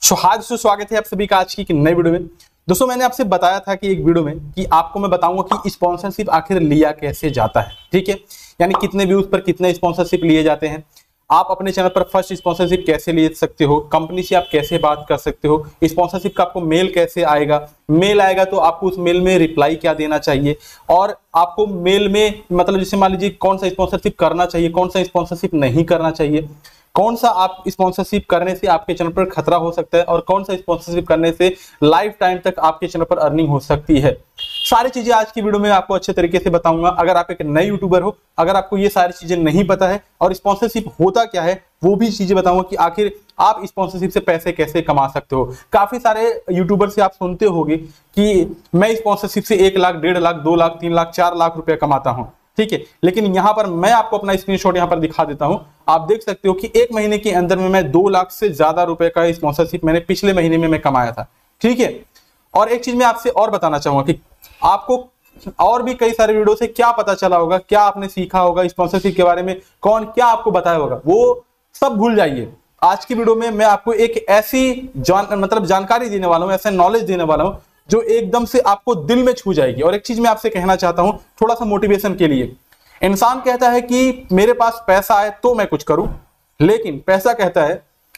दोस्तों स्वागत है आप सभी का आज की एक नई वीडियो में। दोस्तों मैंने आपसे बताया था कि एक वीडियो में कि आपको मैं बताऊंगा कि स्पॉन्सरशिप आखिर लिया कैसे जाता है, ठीक है। यानी कितने व्यूज पर कितने स्पॉन्सरशिप लिए जाते हैं, आप अपने चैनल पर फर्स्ट स्पॉन्सरशिप कैसे ले सकते हो, कंपनी से आप कैसे बात कर सकते हो, स्पॉन्सरशिप का आपको मेल कैसे आएगा, मेल आएगा तो आपको उस मेल में रिप्लाई क्या देना चाहिए, और आपको मेल में मतलब जैसे मान लीजिए कौन सा स्पॉन्सरशिप करना चाहिए, कौन सा स्पॉन्सरशिप नहीं करना चाहिए, कौन सा आप स्पॉन्सरशिप करने से आपके चैनल पर खतरा हो सकता है और कौन सा स्पॉन्सरशिप करने से लाइफ टाइम तक आपके चैनल पर अर्निंग हो सकती है। सारी चीजें आज की वीडियो में आपको अच्छे तरीके से बताऊंगा। अगर आप एक नए यूट्यूबर हो, अगर आपको ये सारी चीजें नहीं पता है और स्पॉन्सरशिप होता क्या है वो भी चीजें बताऊंगा कि आखिर आप स्पॉन्सरशिप से पैसे कैसे कमा सकते हो। काफी सारे यूट्यूबर से आप सुनते होंगे कि मैं स्पॉन्सरशिप से 1 लाख, 1.5 लाख, 2 लाख, 3 लाख, 4 लाख रुपया कमाता हूं, ठीक है। लेकिन यहां पर मैं आपको अपना स्क्रीनशॉट यहां पर दिखा देता हूं। आप देख सकते हो कि 1 महीने के अंदर में मैं 2 लाख से ज्यादा रुपए का स्पॉन्सरशिप मैंने पिछले महीने में मैं कमाया था, ठीक है। और एक चीज मैं आपसे और बताना चाहूंगा कि आपको और भी कई सारे वीडियो से क्या पता चला होगा, क्या आपने सीखा होगा स्पॉन्सरशिप के बारे में, कौन क्या आपको बताया होगा, वो सब भूल जाइए। आज की वीडियो में मैं आपको एक ऐसी जानकारी देने वाला हूं, ऐसा नॉलेज देने वाला हूं जो एकदम से आपको दिल में छू जाएगी। और एक चीज मैं आपसे कहना चाहता हूं थोड़ा सा मोटिवेशन के लिए। इंसान कहता है कि मेरे पास पैसा है तो मैं कुछ करूं, लेकिन पैसा कहता है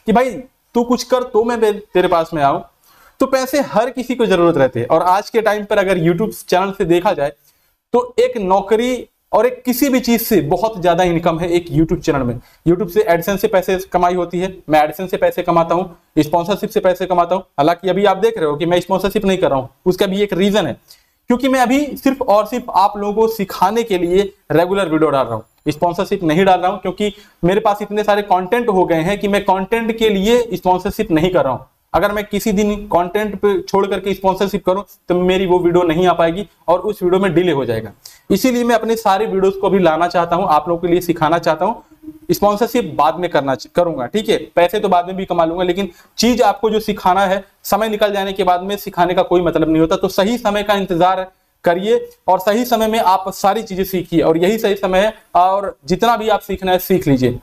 कि भाई तू कुछ कर तो मैं तेरे पास में आऊं। तो पैसे हर किसी को जरूरत रहती है। और आज के टाइम पर अगर यूट्यूब चैनल से देखा जाए तो एक नौकरी और एक किसी भी चीज से बहुत ज्यादा इनकम है एक यूट्यूब चैनल में। यूट्यूब से एडसेंस से पैसे कमाई होती है, मैं एडसेंस से पैसे कमाता हूं, स्पॉन्सरशिप से पैसे कमाता हूं। हालांकि अभी आप देख रहे हो कि मैं स्पॉन्सरशिप नहीं कर रहा हूं, उसका भी एक रीजन है, क्योंकि मैं अभी सिर्फ और सिर्फ आप लोगों को सिखाने के लिए रेगुलर वीडियो डाल रहा हूं, स्पॉन्सरशिप नहीं डाल रहा हूं, क्योंकि मेरे पास इतने सारे कंटेंट हो गए हैं कि मैं कंटेंट के लिए स्पॉन्सरशिप नहीं कर रहा हूं। अगर मैं किसी दिन कंटेंट पे छोड़ करके स्पॉन्सरशिप करूं तो मेरी वो वीडियो नहीं आ पाएगी और उस वीडियो में डिले हो जाएगा। इसीलिए मैं अपने सारे वीडियोस को भी लाना चाहता हूं, आप लोगों के लिए सिखाना चाहता हूं। स्पॉन्सरशिप बाद में करूंगा, ठीक है, पैसे तो बाद में भी कमा लूंगा, लेकिन चीज आपको जो सिखाना है समय निकल जाने के बाद में सिखाने का कोई मतलब नहीं होता। तो सही समय का इंतजार करिए और सही समय में आप सारी चीजें सीखिए, और यही सही समय है। और जितना भी आप सीखना है सीख लीजिए।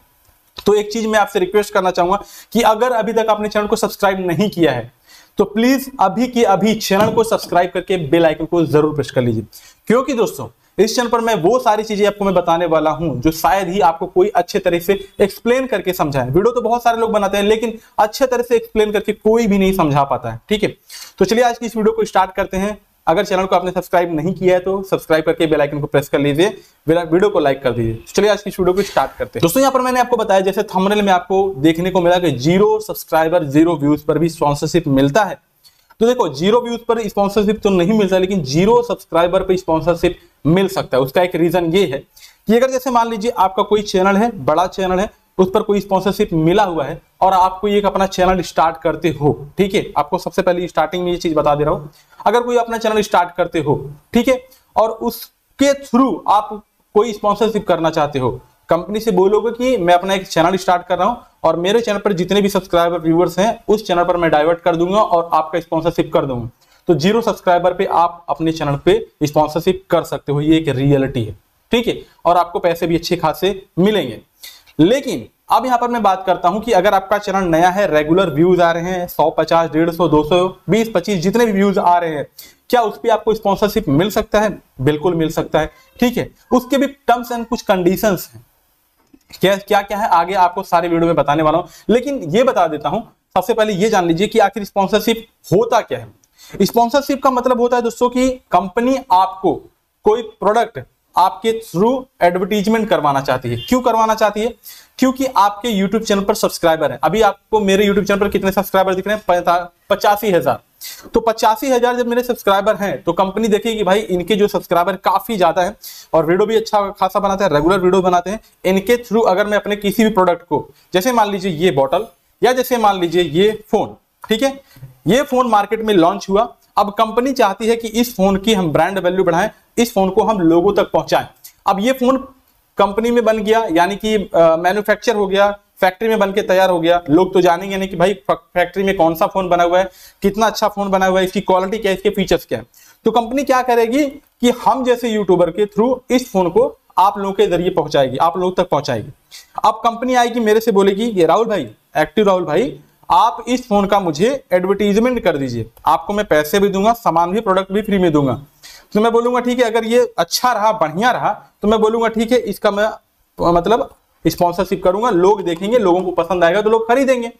तो एक चीज मैं आपसे रिक्वेस्ट करना चाहूंगा कि अगर अभी तक आपने चैनल को सब्सक्राइब नहीं किया है तो प्लीज अभी के अभी चैनल को सब्सक्राइब करके बेल आइकन को जरूर प्रेस कर लीजिए, क्योंकि दोस्तों इस चैनल पर मैं वो सारी चीजें आपको मैं बताने वाला हूं जो शायद ही आपको कोई अच्छे तरह से एक्सप्लेन करके समझाए। वीडियो तो बहुत सारे लोग बनाते हैं लेकिन अच्छे तरह से एक्सप्लेन करके कोई भी नहीं समझा पाता है, ठीक है। तो चलिए आज की इस वीडियो को स्टार्ट करते हैं। अगर चैनल को आपने सब्सक्राइब नहीं किया है तो सब्सक्राइब करके बेल आइकन को प्रेस कर लीजिए, वीडियो को लाइक कर दीजिए। चलिए आज की वीडियो को स्टार्ट करते हैं। दोस्तों यहाँ पर मैंने आपको बताया, जैसे थंबनेल में आपको देखने को मिला कि 0 सब्सक्राइबर 0 व्यूज पर भी स्पॉन्सरशिप मिलता है। तो देखो 0 व्यूज पर स्पॉन्सरशिप तो नहीं मिलता, लेकिन 0 सब्सक्राइबर पर स्पॉन्सरशिप मिल सकता है। उसका एक रीजन ये है कि अगर जैसे मान लीजिए आपका कोई चैनल है, बड़ा चैनल है, उस पर कोई स्पॉन्सरशिप मिला हुआ है और आपको एक अपना चैनल स्टार्ट करते हो, ठीक है। आपको सबसे पहले स्टार्टिंग में ये चीज बता दे रहा हूं, अगर कोई अपना चैनल स्टार्ट करते हो, ठीक है, और उसके थ्रू आप कोई स्पॉन्सरशिप करना चाहते हो, कंपनी से बोलोगे कि मैं अपना एक चैनल स्टार्ट कर रहा हूं और मेरे चैनल पर जितने भी सब्सक्राइबर व्यूअर्स हैं उस चैनल पर मैं डाइवर्ट कर दूंगा और आपका स्पॉन्सरशिप कर दूंगा। तो 0 सब्सक्राइबर पे आप अपने चैनल पे स्पॉन्सरशिप कर सकते हो, ये एक रियलिटी है, ठीक है, और आपको पैसे भी अच्छे खासे मिलेंगे। लेकिन अब यहां पर मैं बात करता हूं कि अगर आपका चैनल नया है, रेगुलर व्यूज आ रहे हैं 100, 50, 150, 200, 20, 25 जितने भी व्यूज आ रहे हैं, क्या उस पर आपको स्पॉन्सरशिप मिल सकता है? बिल्कुल मिल सकता है, ठीक है। उसके भी टर्म्स एंड कुछ कंडीशंस हैं, क्या क्या है आगे आपको सारे वीडियो में बताने वाला हूं। लेकिन ये बता देता हूं, सबसे पहले ये जान लीजिए कि आखिर स्पॉन्सरशिप होता क्या है। स्पॉन्सरशिप का मतलब होता है दोस्तों कि कंपनी आपको कोई प्रोडक्ट आपके थ्रू एडवर्टीजमेंट करवाना चाहती है। क्यों करवाना चाहती है? क्योंकि आपके YouTube चैनल पर सब्सक्राइबर है। अभी आपको मेरे YouTube चैनल पर कितने सब्सक्राइबर दिख रहे हैं? 85,000। तो 85,000 जब मेरे सब्सक्राइबर हैं तो कंपनी देखेगी भाई इनके जो सब्सक्राइबर काफी ज्यादा है और वीडियो भी अच्छा खासा बनाते हैं, रेगुलर वीडियो बनाते हैं, इनके थ्रू अगर मैं अपने किसी भी प्रोडक्ट को, जैसे मान लीजिए ये बॉटल या जैसे मान लीजिए ये फोन, ठीक है, ये फोन मार्केट में लॉन्च हुआ। अब कंपनी चाहती है कि इस फोन की हम ब्रांड वैल्यू बढ़ाएं, इस फोन को हम लोगों तक पहुंचाएं। अब ये फोन कंपनी में बन गया, यानी कि मैन्युफैक्चर हो गया, फैक्ट्री में बनके तैयार हो गया, लोग तो जानेंगे नहीं कि भाई फैक्ट्री में कौन सा फोन बना हुआ है, कितना अच्छा फोन बना हुआ है, इसकी क्वालिटी क्या है, इसके फीचर्स क्या है। तो कंपनी क्या करेगी कि हम जैसे यूट्यूबर के थ्रू इस फोन को आप लोगों के जरिए पहुंचाएगी, आप लोगों तक पहुंचाएगी। अब कंपनी आएगी मेरे से बोलेगी कि राहुल भाई, एक्टिव राहुल भाई, आप इस फोन का मुझे एडवर्टीजमेंट कर दीजिए, आपको मैं पैसे भी दूंगा, सामान भी, प्रोडक्ट भी फ्री में दूंगा। तो मैं बोलूंगा ठीक है, अगर ये अच्छा रहा, बढ़िया रहा, तो मैं बोलूंगा ठीक है, इसका मैं मतलब स्पॉन्सरशिप करूंगा, लोग देखेंगे, लोगों को पसंद आएगा तो लोग खरीदेंगे।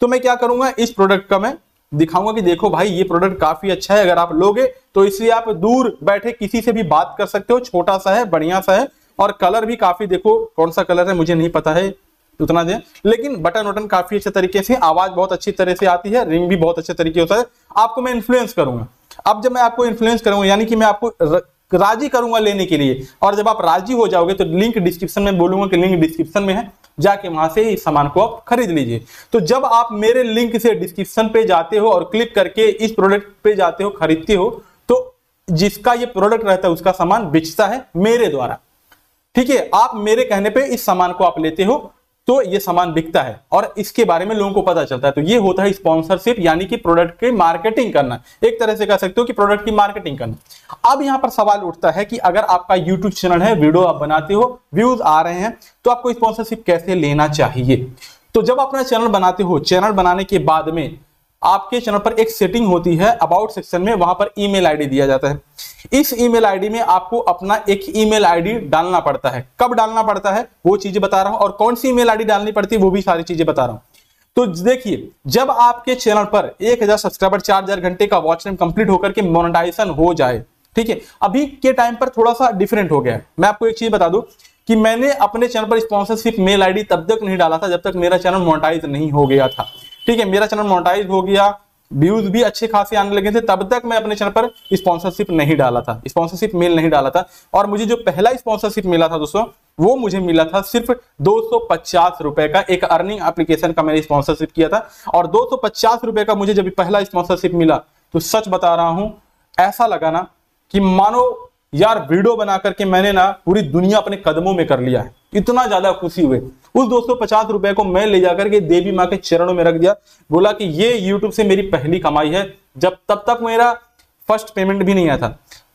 तो मैं क्या करूंगा, इस प्रोडक्ट का मैं दिखाऊंगा कि देखो भाई ये प्रोडक्ट काफी अच्छा है, अगर आप लोगे तो इसलिए आप दूर बैठे किसी से भी बात कर सकते हो, छोटा सा है, बढ़िया सा है, और कलर भी काफी, देखो कौन सा कलर है मुझे नहीं पता है उतना दे, लेकिन बटन वटन काफी अच्छे तरीके से, आवाज बहुत अच्छी तरह से आती है, रिंग भी बहुत अच्छे तरीके होता है। आपको मैं इन्फ्लुएंस करूंगा। अब जब मैं आपको इन्फ्लुएंस करूंगा यानी कि मैं आपको राजी करूंगा लेने के लिए, और जब आप राजी हो जाओगे तो लिंक डिस्क्रिप्शन में, बोलूंगा कि लिंक डिस्क्रिप्शन में है, जाके वहां से इस सामान को आप खरीद लीजिए। तो जब आप मेरे लिंक से डिस्क्रिप्शन पे जाते हो और क्लिक करके इस प्रोडक्ट पे जाते हो, खरीदते हो, तो जिसका ये प्रोडक्ट रहता है उसका सामान बिकता है मेरे द्वारा, ठीक है। आप मेरे कहने पे इस सामान को आप लेते हो तो ये सामान बिकता है और इसके बारे में लोगों को पता चलता है। तो ये होता है स्पॉन्सरशिप, यानी कि प्रोडक्ट की मार्केटिंग करना, एक तरह से कह सकते हो कि प्रोडक्ट की मार्केटिंग करना। अब यहां पर सवाल उठता है कि अगर आपका यूट्यूब चैनल है, वीडियो आप बनाते हो, व्यूज आ रहे हैं, तो आपको स्पॉन्सरशिप कैसे लेना चाहिए। तो जब अपना चैनल बनाते हो, चैनल बनाने के बाद में आपके चैनल पर एक सेटिंग होती है अबाउट सेक्शन में, वहां पर ईमेल आईडी दिया जाता है। इस ईमेल आईडी में आपको अपना एक ईमेल आईडी डालना पड़ता है। कब डालना पड़ता है वो चीजें बता रहा हूं, और कौन सी ईमेल आईडी डालनी पड़ती है वो भी सारी चीजें बता रहा हूं। तो देखिए, जब आपके चैनल पर 1000 सब्सक्राइबर, 4000 घंटे का वॉच टाइम कंप्लीट होकर के मोनेटाइजेशन हो जाए, ठीक है, अभी के टाइम पर थोड़ा सा डिफरेंट हो गया है। मैं आपको एक चीज बता दूं कि मैंने अपने चैनल पर स्पॉन्सरशिप मेल आईडी तब तक नहीं डाला था जब तक मेरा चैनल मोनेटाइज नहीं हो गया था, ठीक है। मेरा चैनल मोनेटाइज हो गया, व्यूज भी अच्छे खासे आने लगे थे, तब तक मैं अपने चैनल पर स्पॉन्सरशिप नहीं डाला था, स्पॉन्सरशिप मेल नहीं डाला था। और मुझे जो पहला स्पॉन्सरशिप मिला था दोस्तों, वो मुझे मिला था सिर्फ 250 रुपए का, एक अर्निंग एप्लीकेशन का मैंने स्पॉन्सरशिप किया था। और 250 रुपए का मुझे जब पहला स्पॉन्सरशिप मिला तो सच बता रहा हूं, ऐसा लगा ना कि मानो यार वीडियो बना करके मैंने ना पूरी दुनिया अपने कदमों में कर लिया है, इतना ज्यादा खुशी हुए। उस 250 रुपए को मैं ले जाकर के देवी माँ के चरणों में रख दिया, बोला कि ये यूट्यूब से मेरी पहली कमाई है। जब तब तक मेरा फर्स्ट पेमेंट भी नहीं आया था।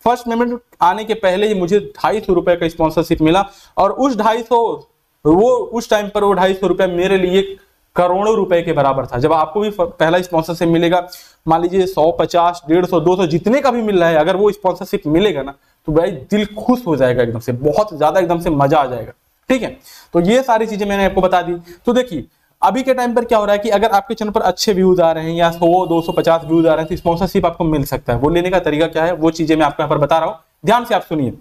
फर्स्ट पेमेंट आने के पहले ही मुझे 250 रुपए का स्पॉन्सरशिप मिला, और उस 250 वो उस टाइम पर वो 250 रुपए मेरे लिए करोड़ों रुपए के बराबर था। जब आपको भी पहला स्पॉन्सरशिप मिलेगा, मान लीजिए 100, 50, 150, 200 जितने का भी मिल रहा है, अगर वो स्पॉन्सरशिप मिलेगा ना तो भाई दिल खुश हो जाएगा, एकदम से बहुत ज्यादा एकदम से मजा आ जाएगा, ठीक है। तो ये सारी चीजें मैंने आपको बता दी। तो देखिए, अभी के टाइम पर क्या हो रहा है कि अगर आपके चैनल पर अच्छे व्यूज आ रहे हैं या 100, 250 व्यूज आ रहे हैं तो स्पॉन्सरशिप आपको मिल सकता है। वो लेने का तरीका क्या है, वो चीजें मैं आपको यहाँ पर बता रहा हूँ, ध्यान से आप सुनिए।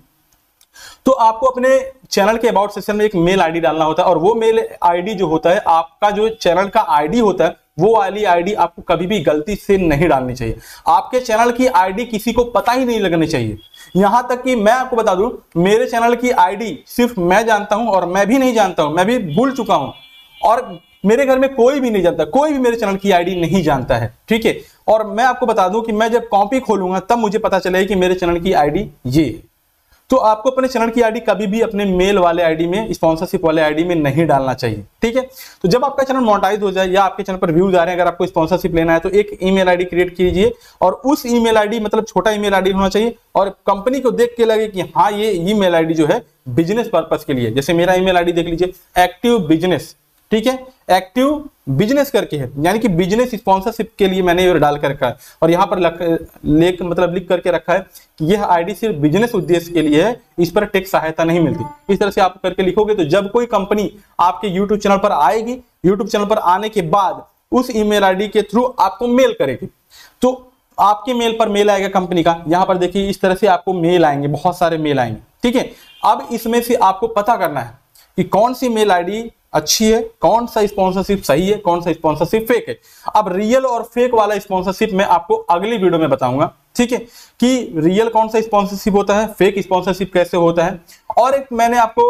तो आपको अपने चैनल के अबाउट सेक्शन में एक मेल आईडी डालना होता है, और वो मेल आईडी जो होता है, आपका जो चैनल का आईडी होता है, वो वाली आईडी आपको कभी भी गलती से नहीं डालनी चाहिए। आपके चैनल की आईडी किसी को पता ही नहीं लगनी चाहिए। यहां तक कि मैं आपको बता दूं, मेरे चैनल की आईडी सिर्फ मैं जानता हूं, और मैं भी नहीं जानता हूं, मैं भी भूल चुका हूं, और मेरे घर में कोई भी नहीं जानता, कोई भी मेरे चैनल की आईडी नहीं जानता है, ठीक है। और मैं आपको बता दूं कि मैं जब कॉपी खोलूंगा तब मुझे पता चलेगा कि मेरे चैनल की आईडी ये है। तो आपको अपने चैनल की आईडी कभी भी अपने मेल वाले आईडी में, स्पॉन्सरशिप वाले आईडी में नहीं डालना चाहिए, ठीक है। तो जब आपका चैनल मोनेटाइज हो जाए या आपके चैनल पर व्यूज आ रहे हैं, अगर आपको स्पॉन्सरशिप लेना है तो एक ईमेल आईडी क्रिएट कीजिए, और उस ईमेल आईडी मतलब छोटा ईमेल आईडी होना चाहिए, और कंपनी को देख के लगे कि हाँ ये ईमेल आईडी जो है बिजनेस पर्पस के लिए, जैसे मेरा ईमेल आईडी देख लीजिए, एक्टिव बिजनेस, ठीक है, एक्टिव बिजनेस करके है, यानी कि बिजनेस स्पॉन्सरशिप के लिए मैंने ये डाल कर रखा है। और यहाँ पर लिख करके रखा है कि यह आईडी सिर्फ बिजनेस उद्देश्य के लिए है, इस पर टैक्स सहायता नहीं मिलती। इस तरह से आप करके लिखोगे तो जब कोई कंपनी आपके यूट्यूब चैनल पर आएगी, यूट्यूब चैनल पर आने के बाद उस ईमेल आईडी के थ्रू आपको मेल करेगी, तो आपके मेल पर मेल आएगा कंपनी का। यहां पर देखिए इस तरह से आपको मेल आएंगे, बहुत सारे मेल आएंगे, ठीक है। अब इसमें से आपको पता करना है कि कौन सी मेल आईडी अच्छी है, कौन सा स्पॉन्सरशिप सही है, कौन सा स्पॉन्सरशिप फेक है। अब रियल और फेक वाला स्पॉन्सरशिप मैं आपको अगली वीडियो में बताऊंगा, ठीक है, कि रियल कौन सा स्पॉन्सरशिप होता है, फेक स्पॉन्सरशिप कैसे होता है। और एक मैंने आपको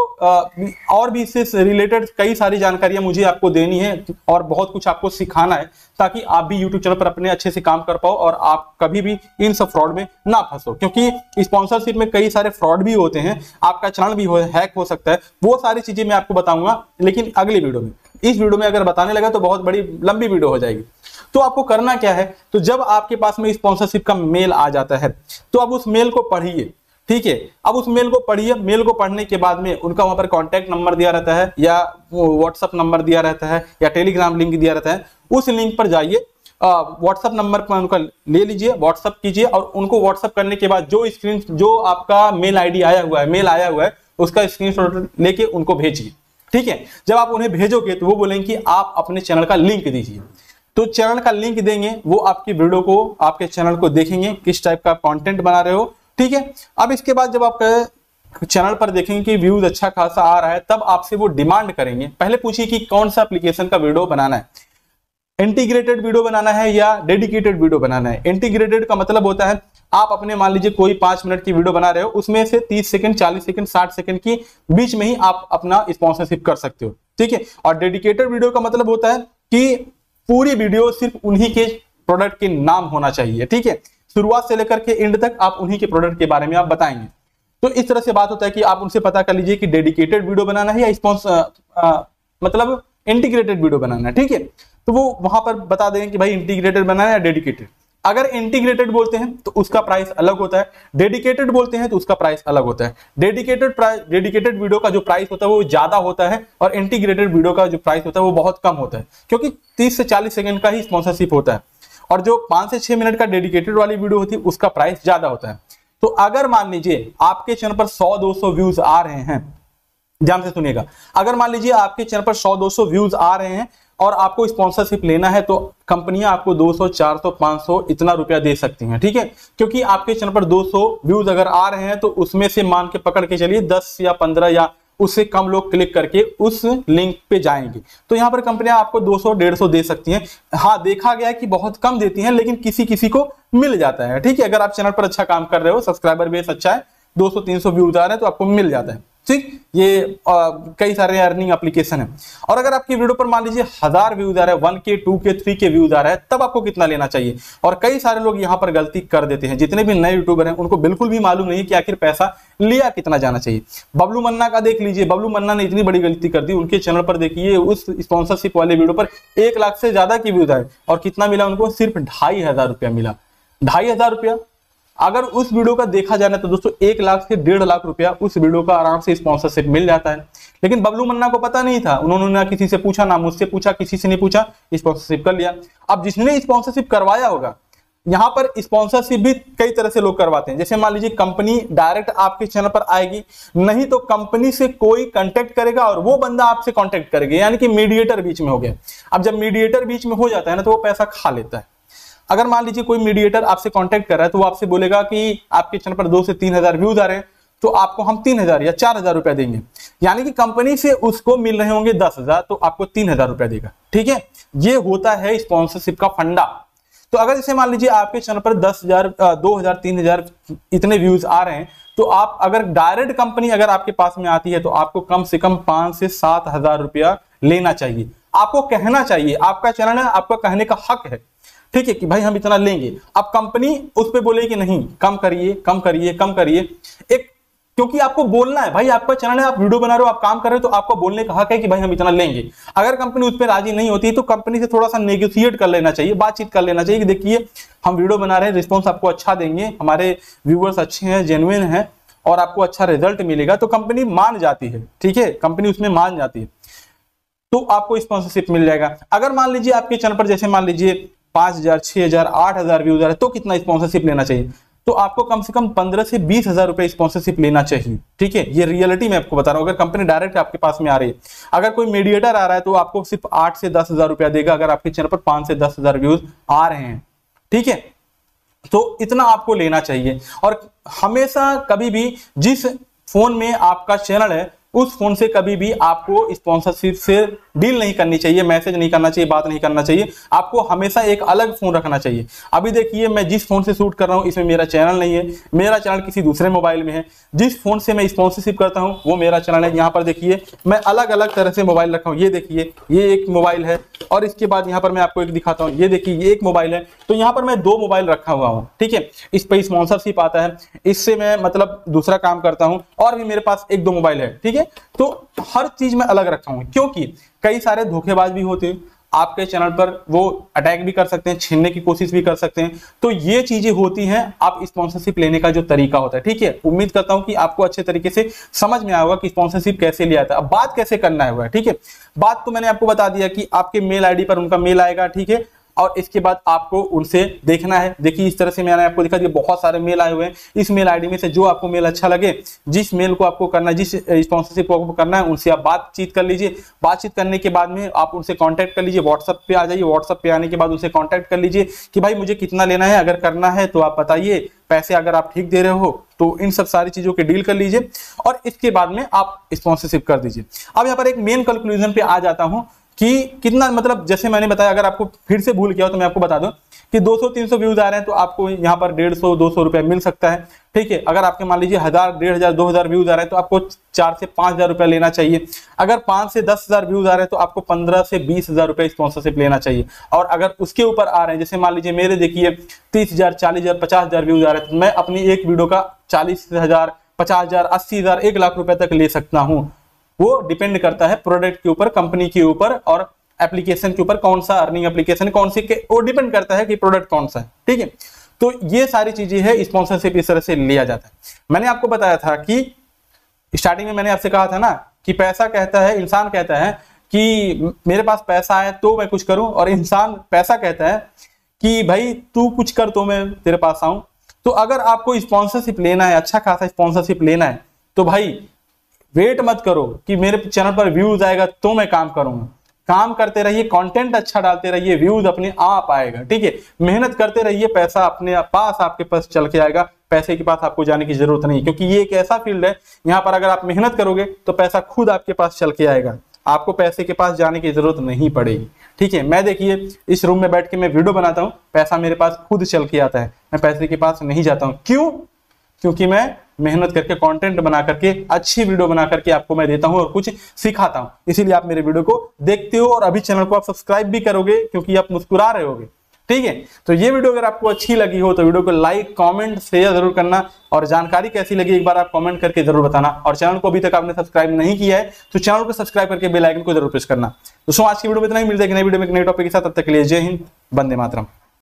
और भी इससे रिलेटेड कई सारी जानकारियां मुझे आपको देनी है, और बहुत कुछ आपको सिखाना है, ताकि आप भी यूट्यूब चैनल पर अपने अच्छे से काम कर पाओ और आप कभी भी इन सब फ्रॉड में ना फंसो, क्योंकि स्पॉन्सरशिप में कई सारे फ्रॉड भी होते हैं, आपका चैनल भी हैक हो सकता है। वो सारी चीजें मैं आपको बताऊंगा, लेकिन अगली वीडियो में। इस वीडियो में अगर बताने लगा तो बहुत बड़ी लंबी वीडियो हो जाएगी। तो आपको करना क्या है, तो जब आपके पास में स्पॉन्सरशिप का मेल आ जाता है तो आप उस मेल को पढ़िए, ठीक है। अब उस मेल को पढ़िए, मेल को पढ़ने के बाद में उनका वहां पर कॉन्टैक्ट नंबर दिया रहता है या व्हाट्सअप नंबर दिया रहता है या टेलीग्राम लिंक दिया रहता है। उस लिंक पर जाइए, व्हाट्सअप नंबर पर उनका ले लीजिए, व्हाट्सअप कीजिए और उनको व्हाट्सअप करने के बाद जो आपका मेल आईडी आया हुआ है, मेल आया हुआ है, उसका स्क्रीनशॉट लेके उनको भेजिए। ठीक है। जब आप उन्हें भेजोगे तो वो बोलेंगे कि आप अपने चैनल का लिंक दीजिए। तो चैनल का लिंक देंगे, वो आपकी वीडियो को, आपके चैनल को देखेंगे, किस टाइप का कंटेंट बना रहे हो। ठीक है। अब इसके बाद जब आप चैनल पर देखेंगे कि व्यूज अच्छा खासा आ रहा है, तब आपसे वो डिमांड करेंगे। पहले पूछिए कि कौन सा एप्लीकेशन का वीडियो बनाना है, इंटीग्रेटेड वीडियो बनाना है या डेडिकेटेड वीडियो बनाना है। इंटीग्रेटेड का मतलब होता है आप अपने मान लीजिए कोई 5 मिनट की वीडियो बना रहे हो, उसमें से 30 सेकंड, 40 सेकंड, 60 सेकंड की बीच में ही आप अपना स्पॉन्सरशिप कर सकते हो। ठीक है। और डेडिकेटेड वीडियो का मतलब होता है कि पूरी वीडियो सिर्फ उन्हीं के प्रोडक्ट के नाम होना चाहिए। ठीक है। शुरुआत से लेकर के एंड तक आप उन्हीं के प्रोडक्ट के बारे में आप बताएंगे। तो इस तरह से बात होता है कि आप उनसे पता कर लीजिए कि डेडिकेटेड वीडियो बनाना है या मतलब इंटीग्रेटेड वीडियो बनाना है। ठीक है। तो वो वहां पर बता देंगे कि भाई इंटीग्रेटेड बनाना है या डेडिकेटेड। अगर इंटीग्रेटेड बोलते हैं तो उसका प्राइस अलग होता है, डेडिकेटेड बोलते हैं तो उसका प्राइस अलग होता है। डेडिकेटेड वीडियो का जो प्राइस होता है वो ज्यादा होता है और इंटीग्रेटेड वीडियो का जो प्राइस होता है वो बहुत कम होता है, क्योंकि 30 से 40 सेकंड का ही स्पॉन्सरशिप होता है और जो 5 से 6 मिनट का डेडिकेटेड वाली वीडियो होती है उसका प्राइस ज्यादा होता है। तो अगर मान लीजिए आपके चैनल पर 100-200 व्यूज आ रहे हैं, ध्यान से सुनिएगा, अगर मान लीजिए आपके चैनल पर 100-200 व्यूज आ रहे हैं और आपको स्पॉन्सरशिप लेना है, तो कंपनियां आपको 200, 400, 500 इतना रुपया दे सकती हैं। ठीक है। क्योंकि आपके चैनल पर 200 व्यूज अगर आ रहे हैं तो उसमें से मान के पकड़ के चलिए 10 या 15 या उससे कम लोग क्लिक करके उस लिंक पे जाएंगे। तो यहां पर कंपनियां आपको 200-150 दे सकती हैं। हाँ, देखा गया है कि बहुत कम देती हैं, लेकिन किसी किसी को मिल जाता है। ठीक है। अगर आप चैनल पर अच्छा काम कर रहे हो, सब्सक्राइबर बेस अच्छा है, 200-300 व्यूज आ रहे हैं तो आपको मिल जाता है। ठीक। ये कई सारे अर्निंग एप्लीकेशन है। और अगर आपकी वीडियो पर मान लीजिए 1000 व्यूज आ रहा है, 1K, 2K, 3K व्यूज आ रहा है, तब आपको कितना लेना चाहिए। और कई सारे लोग यहां पर गलती कर देते हैं, जितने भी नए यूट्यूबर हैं उनको बिल्कुल भी मालूम नहीं कि आखिर पैसा लिया कितना जाना चाहिए। बबलू मन्ना का देख लीजिए, बबलू मन्ना ने इतनी बड़ी गलती कर दी। उनके चैनल पर देखिए उस स्पॉन्सरशिप वाले वीडियो पर 1 लाख से ज्यादा की व्यूज आए और कितना मिला उनको, सिर्फ 2500 रुपया मिला। 2500 रुपया अगर उस वीडियो का देखा जाए तो दोस्तों 1 लाख से 1.5 लाख रुपया उस वीडियो का आराम से स्पॉन्सरशिप मिल जाता है। लेकिन बबलू मन्ना को पता नहीं था, उन्होंने ना किसी से पूछा, ना मुझसे पूछा, किसी से नहीं पूछा, स्पॉन्सरशिप कर लिया। अब जिसने स्पॉन्सरशिप करवाया होगा, यहां पर स्पॉन्सरशिप भी कई तरह से लोग करवाते हैं। जैसे मान लीजिए कंपनी डायरेक्ट आपके चैनल पर आएगी, नहीं तो कंपनी से कोई कांटेक्ट करेगा और वो बंदा आपसे कांटेक्ट करेगा, यानी कि मीडिएटर बीच में हो गया। अब जब मीडिएटर बीच में हो जाता है ना, तो वो पैसा खा लेता है। अगर मान लीजिए कोई मीडिएटर आपसे कांटेक्ट कर रहा है तो वो आपसे बोलेगा कि आपके चैनल पर 2 से 3000 व्यूज आ रहे हैं, तो आपको हम 3000 या 4000 रुपया देंगे। यानी कि कंपनी से उसको मिल रहे होंगे 10,000, तो आपको 3000 रुपया देगा। ठीक है। ये होता है स्पॉन्सरशिप का फंडा। तो अगर जैसे मान लीजिए आपके चैनल पर 10,000, 2,000, 3,000 इतने व्यूज आ रहे हैं, तो आप अगर डायरेक्ट कंपनी अगर आपके पास में आती है तो आपको कम से कम 5 से 7,000 रुपया लेना चाहिए। आपको कहना चाहिए, आपका चैनल है, आपका कहने का हक है। ठीक है, कि भाई हम इतना लेंगे। अब कंपनी उस पर बोले कि नहीं, कम करिए, कम करिए, कम करिए। एक, क्योंकि आपको बोलना है, भाई आपका चैनल है, आप वीडियो बना रहे हो, आप काम कर रहे हो, तो आपको बोलने का हक है कि भाई हम इतना लेंगे। अगर कंपनी उस पर राजी नहीं होती है तो कंपनी से थोड़ा सा नेगोशिएट कर लेना चाहिए, बातचीत कर लेना चाहिए कि देखिए हम वीडियो बना रहे हैं, रिस्पॉन्स आपको अच्छा देंगे, हमारे व्यूअर्स अच्छे हैं, जेन्युइन है और आपको अच्छा रिजल्ट मिलेगा, तो कंपनी मान जाती है। ठीक है, कंपनी उसमें मान जाती है, तो आपको स्पॉन्सरशिप मिल जाएगा। अगर मान लीजिए आपके चैनल पर जैसे मान लीजिए 5,000, 6,000, 8,000 व्यूज आ रहे हैं, तो कितना स्पॉन्सरशिप लेना चाहिए, तो आपको कम से कम 15 से 20,000 रुपए स्पॉन्सरशिप लेना चाहिए। ठीक है, ये रियलिटी में आपको बता रहा हूं। अगर कंपनी डायरेक्ट आपके पास में आ रही है, अगर कोई मीडिएटर आ रहा है तो आपको सिर्फ 8 से 10,000 रुपया देगा, अगर आपके चैनल पर 5 से 10,000 व्यूज आ रहे हैं। ठीक है, तो इतना आपको लेना चाहिए। और हमेशा कभी भी जिस फोन में आपका चैनल है उस फोन से कभी भी आपको स्पॉन्सरशिप से डील नहीं करनी चाहिए, मैसेज नहीं करना चाहिए, बात नहीं करना चाहिए। आपको हमेशा एक अलग फोन रखना चाहिए। अभी देखिए मैं जिस फोन से शूट कर रहा हूं इसमें मेरा चैनल नहीं है, मेरा चैनल किसी दूसरे मोबाइल में है। जिस फोन से मैं स्पॉन्सरशिप करता हूं वो मेरा चैनल है। यहाँ पर देखिए मैं अलग अलग तरह से मोबाइल रखा हूँ। ये देखिए ये एक मोबाइल है और इसके बाद यहाँ पर मैं आपको एक दिखाता हूँ। ये देखिए ये एक मोबाइल है, तो यहाँ पर मैं 2 मोबाइल रखा हुआ हूँ। ठीक है, इस पर स्पॉन्सरशिप आता है, इससे मैं मतलब दूसरा काम करता हूँ और भी मेरे पास 1-2 मोबाइल है। ठीक है, तो हर चीज में अलग रखा हूं, क्योंकि कई सारे धोखेबाज भी होते हैं। आपके चैनल पर वो अटैक भी कर सकते हैं, छीनने की कोशिश भी कर सकते हैं। तो ये चीजें होती हैं आप स्पॉन्सरशिप लेने का जो तरीका होता है। ठीक है, उम्मीद करता हूं कि आपको अच्छे तरीके से समझ में आया होगा कि स्पॉन्सरशिप कैसे लिया जाता है। अब बात कैसे करना है, ठीक है, बात तो मैंने आपको बता दिया कि आपके मेल आईडी पर उनका मेल आएगा। ठीक है, और इसके बाद आपको उनसे देखना है। देखिए इस तरह से मैंने आपको दिखा दिया, बहुत सारे मेल आए हुए हैं। इस मेल आईडी में से जो आपको मेल अच्छा लगे, जिस मेल को आपको करना है, जिस स्पॉन्सरशिप को आपको करना है, उनसे आप बातचीत कर लीजिए। बातचीत करने के बाद में आप उनसे कांटेक्ट कर लीजिए, व्हाट्सएप पे आ जाइए। व्हाट्सएप पे आने के बाद उनसे कांटेक्ट कर लीजिए कि भाई मुझे कितना लेना है, अगर करना है तो आप बताइए, पैसे अगर आप ठीक दे रहे हो तो इन सब सारी चीजों के डील कर लीजिए और इसके बाद में आप स्पॉन्सरशिप कर दीजिए। अब यहाँ पर एक मेन कंक्लूजन पे आ जाता हूं कि कितना, मतलब जैसे मैंने बताया, अगर आपको फिर से भूल गया हो तो मैं आपको बता दूं कि 200-300 व्यूज आ रहे हैं तो आपको यहाँ पर 150-200 रुपए मिल सकता है। ठीक है, अगर आपके मान लीजिए 1000, 1500, 2000 व्यूज आ रहे हैं तो आपको 4 से 5000 रुपए लेना चाहिए। अगर 5 से 10,000 व्यूज आ रहे हैं तो आपको 15 से 20,000 रुपए स्पॉन्सरशिप लेना चाहिए। और अगर उसके ऊपर आ रहे हैं, जैसे मान लीजिए मेरे देखिए 30,000, 40,000, 50,000 व्यूज आ रहे हैं, तो मैं अपनी एक वीडियो का 40,000, 50,000, 80,000, 1 लाख रुपए तक ले सकता हूं। वो डिपेंड करता है प्रोडक्ट के ऊपर, कंपनी के ऊपर और एप्लीकेशन के ऊपर, कौन सा अर्निंग एप्लीकेशन कौन सी के, वो डिपेंड करता है कि प्रोडक्ट कौन सा है। ठीक है, तो ये सारी चीजें है, स्पॉन्सरशिप इस तरह से लिया जाता है। मैंने आपको बताया था कि स्टार्टिंग में मैंने आपसे कहा था ना कि पैसा कहता है, इंसान कहता है कि मेरे पास पैसा है तो मैं कुछ करूं, और इंसान पैसा कहता है कि भाई तू कुछ कर तो मैं तेरे पास आऊं। तो अगर आपको स्पॉन्सरशिप लेना है, अच्छा खासा स्पॉन्सरशिप लेना है, तो भाई वेट मत करो कि मेरे चैनल पर व्यूज आएगा तो मैं काम करूंगा। काम करते रहिए, कंटेंट अच्छा डालते रहिए, व्यूज अपने आप आएगा। ठीक है, मेहनत करते रहिए, पैसा अपने पास आपके पास चल के आएगा। पैसे के पास आपको जाने की जरूरत नहीं, क्योंकि ये एक ऐसा फील्ड है यहाँ पर अगर आप मेहनत करोगे तो पैसा खुद आपके पास चल के आएगा, आपको पैसे के पास जाने की जरूरत नहीं पड़ेगी। ठीक है, मैं देखिए इस रूम में बैठ के मैं वीडियो बनाता हूँ, पैसा मेरे पास खुद चल के आता है, मैं पैसे के पास नहीं जाता हूँ। क्यों? क्योंकि मैं मेहनत करके कंटेंट बना करके अच्छी वीडियो बना करके आपको मैं देता हूं और कुछ सिखाता हूं। इसीलिए आप मेरे वीडियो को देखते हो और अभी चैनल को आप सब्सक्राइब भी करोगे क्योंकि आप मुस्कुरा रहे होगे। ठीक है, तो ये वीडियो अगर आपको अच्छी लगी हो तो वीडियो को लाइक, कमेंट, शेयर जरूर करना और जानकारी कैसी लगी एक बार आप कमेंट करके जरूर बताना। और चैनल को अभी तक आपने सब्सक्राइब नहीं किया है तो चैनल को सब्सक्राइब करके बेल आइकन को जरूर प्रेस करना। दोस्तों आज की वीडियो में इतना ही, मिलते हैं नई वीडियो में एक नए टॉपिक के साथ। तब तक के लिए जय हिंद, वंदे मातरम।